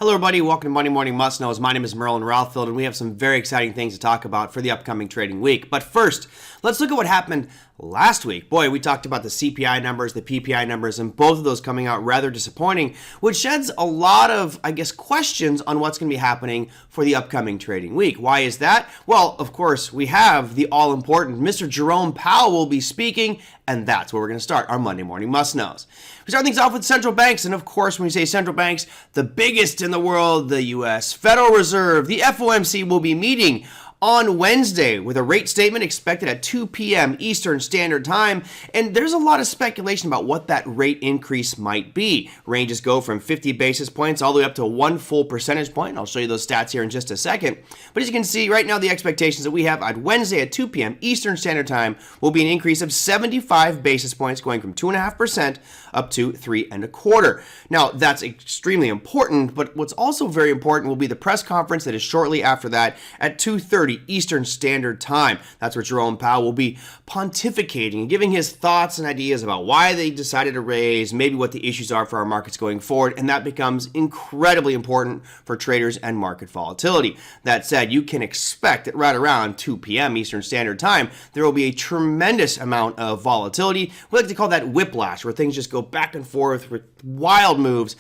Hello everybody, welcome to Monday Morning Must Knows. My name is Merlin Rothfield and we have some very exciting things to talk about for the upcoming trading week. But first, let's look at what happened last week. Boy, we talked about the CPI numbers, the PPI numbers, and both of those coming out rather disappointing, which sheds a lot of, questions on what's going to be happening for the upcoming trading week. Why is that? Well, of course, we have the all-important Mr. Jerome Powell will be speaking, and that's where we're going to start our Monday Morning Must Knows. We start things off with central banks, and of course, when we say central banks, the biggest in the world, the U.S. Federal Reserve, the FOMC will be meeting on Wednesday with a rate statement expected at 2 p.m. Eastern Standard Time, and there's a lot of speculation about what that rate increase might be. Ranges go from 50 basis points all the way up to 1 full percentage point. I'll show you those stats here in just a second. But as you can see, right now the expectations that we have on Wednesday at 2 p.m. Eastern Standard Time will be an increase of 75 basis points going from 2.5% up to 3.25%. Now, that's extremely important, but what's also very important will be the press conference that is shortly after that at 2:30 Eastern Standard Time. That's where Jerome Powell will be pontificating and giving his thoughts and ideas about why they decided to raise, maybe what the issues are for our markets going forward, and that becomes incredibly important for traders and market volatility. That said, you can expect that right around 2 p.m. Eastern Standard Time, there will be a tremendous amount of volatility. We like to call that whiplash, where things just go back and forth with wild moves.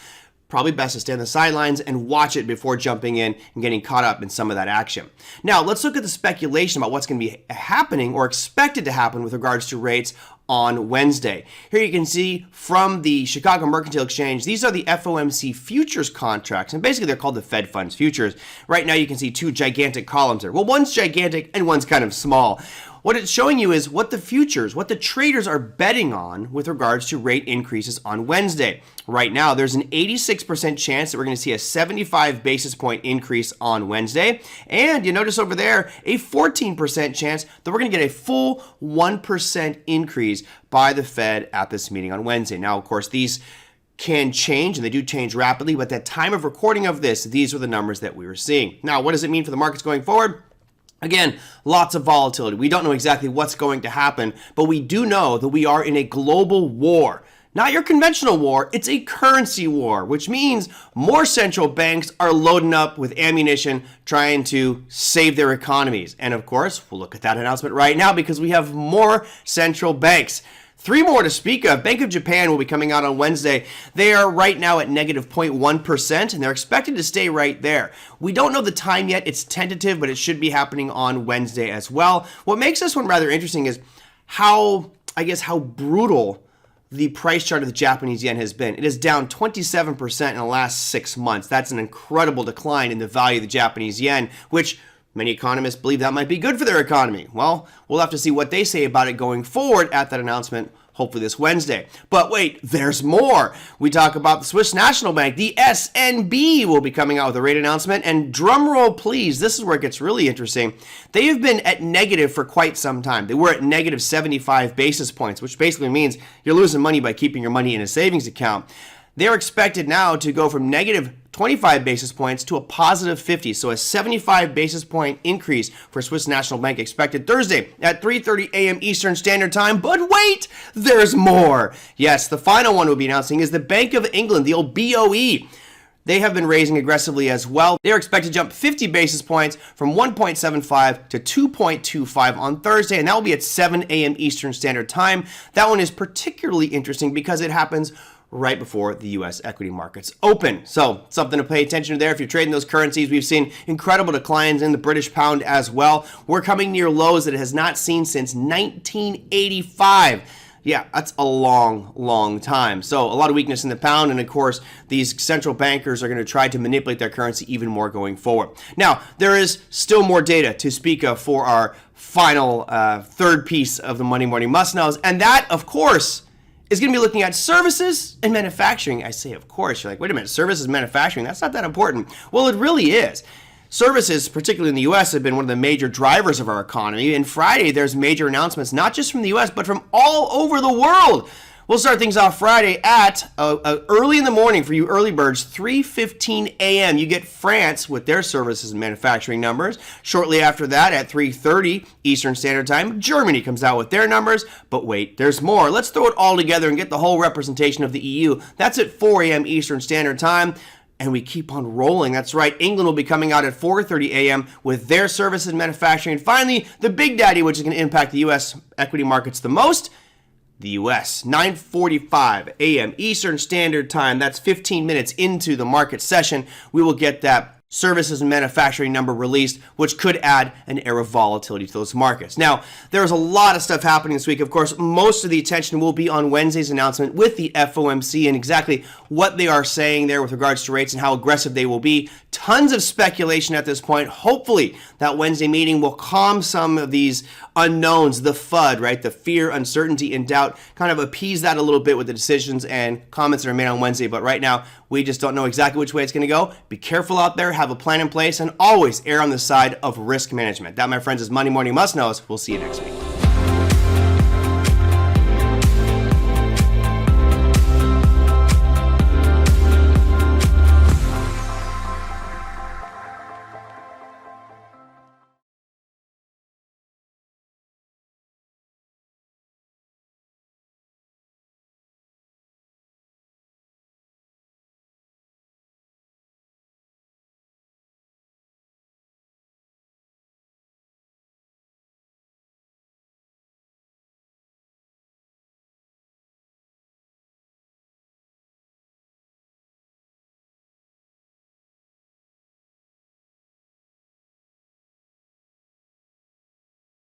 Probably best to stay on the sidelines and watch it before jumping in and getting caught up in some of that action. Now, let's look at the speculation about what's going to be happening or expected to happen with regards to rates on Wednesday. Here you can see from the Chicago Mercantile Exchange, these are the FOMC futures contracts, and basically they're called the Fed Funds futures. Right now you can see two gigantic columns there. Well, one's gigantic and one's kind of small. What it's showing you is what the futures, what the traders are betting on with regards to rate increases on Wednesday. Right now, there's an 86% chance that we're going to see a 75 basis point increase on Wednesday. And you notice over there, a 14% chance that we're going to get a full 1% increase by the Fed at this meeting on Wednesday. Now, of course, these can change, and they do change rapidly, but at the time of recording of this, these are the numbers that we were seeing. Now, what does it mean for the markets going forward? Again, lots of volatility. We don't know exactly what's going to happen, but we do know that we are in a global war. Not your conventional war, it's a currency war, which means more central banks are loading up with ammunition trying to save their economies. And of course, we'll look at that announcement right now because we have more central banks. 3 more to speak of. Bank of Japan will be coming out on Wednesday. They are right now at negative 0.1%, and they're expected to stay right there. We don't know the time yet. It's tentative, but it should be happening on Wednesday as well. What makes this one rather interesting is how brutal the price chart of the Japanese yen has been. It is down 27% in the last 6 months. That's an incredible decline in the value of the Japanese yen, which many economists believe that might be good for their economy. Well, we'll have to see what they say about it going forward at that announcement, hopefully this Wednesday. But wait, there's more. We talk about the Swiss National Bank. The SNB will be coming out with a rate announcement. And drum roll, please, this is where it gets really interesting. They have been at negative for quite some time. They were at negative 75 basis points, which basically means you're losing money by keeping your money in a savings account. They're expected now to go from negative 25 basis points to a positive 50. So a 75 basis point increase for Swiss National Bank expected Thursday at 3:30 a.m. Eastern Standard Time. But wait, there's more. Yes, the final one we'll be announcing is the Bank of England, the old BOE. They have been raising aggressively as well. They're expected to jump 50 basis points from 1.75 to 2.25 on Thursday, and that will be at 7 a.m. Eastern Standard Time. That one is particularly interesting because it happens right before the U.S. equity markets open. So something to pay attention to there. If you're trading those currencies, we've seen incredible declines in the British pound as well. We're coming near lows that it has not seen since 1985. Yeah, that's a long, long time. So a lot of weakness in the pound, and of course, these central bankers are going to try to manipulate their currency even more going forward. Now, there is still more data to speak of for our final third piece of the Monday Morning Must Knows, and that, of course, is going to be looking at services and manufacturing. I say, of course. You're like, wait a minute, services and manufacturing, that's not that important. Well, it really is. Services, particularly in the U.S., have been one of the major drivers of our economy. And Friday, there's major announcements, not just from the U.S., but from all over the world. We'll start things off Friday at early in the morning for you early birds, 3:15 a.m. You get France with their services and manufacturing numbers. Shortly after that, at 3:30 Eastern Standard Time, Germany comes out with their numbers. But wait, there's more. Let's throw it all together and get the whole representation of the EU. That's at 4 a.m. Eastern Standard Time. And we keep on rolling. That's right. England will be coming out at 4:30 a.m. with their services and manufacturing. And finally, the big daddy, which is going to impact the U.S. equity markets the most, the U.S. 9:45 a.m. Eastern Standard Time. That's 15 minutes into the market session. We will get that services and manufacturing number released, which could add an air of volatility to those markets. Now, there's a lot of stuff happening this week. Of course, most of the attention will be on Wednesday's announcement with the FOMC and exactly what they are saying there with regards to rates and how aggressive they will be. Tons of speculation at this point. Hopefully, that Wednesday meeting will calm some of these unknowns, the FUD, right? The fear, uncertainty, and doubt, kind of appease that a little bit with the decisions and comments that are made on Wednesday. But right now, we just don't know exactly which way it's going to go. Be careful out there, have a plan in place, and always err on the side of risk management. That, my friends, is Monday Morning Must Knows. We'll see you next week.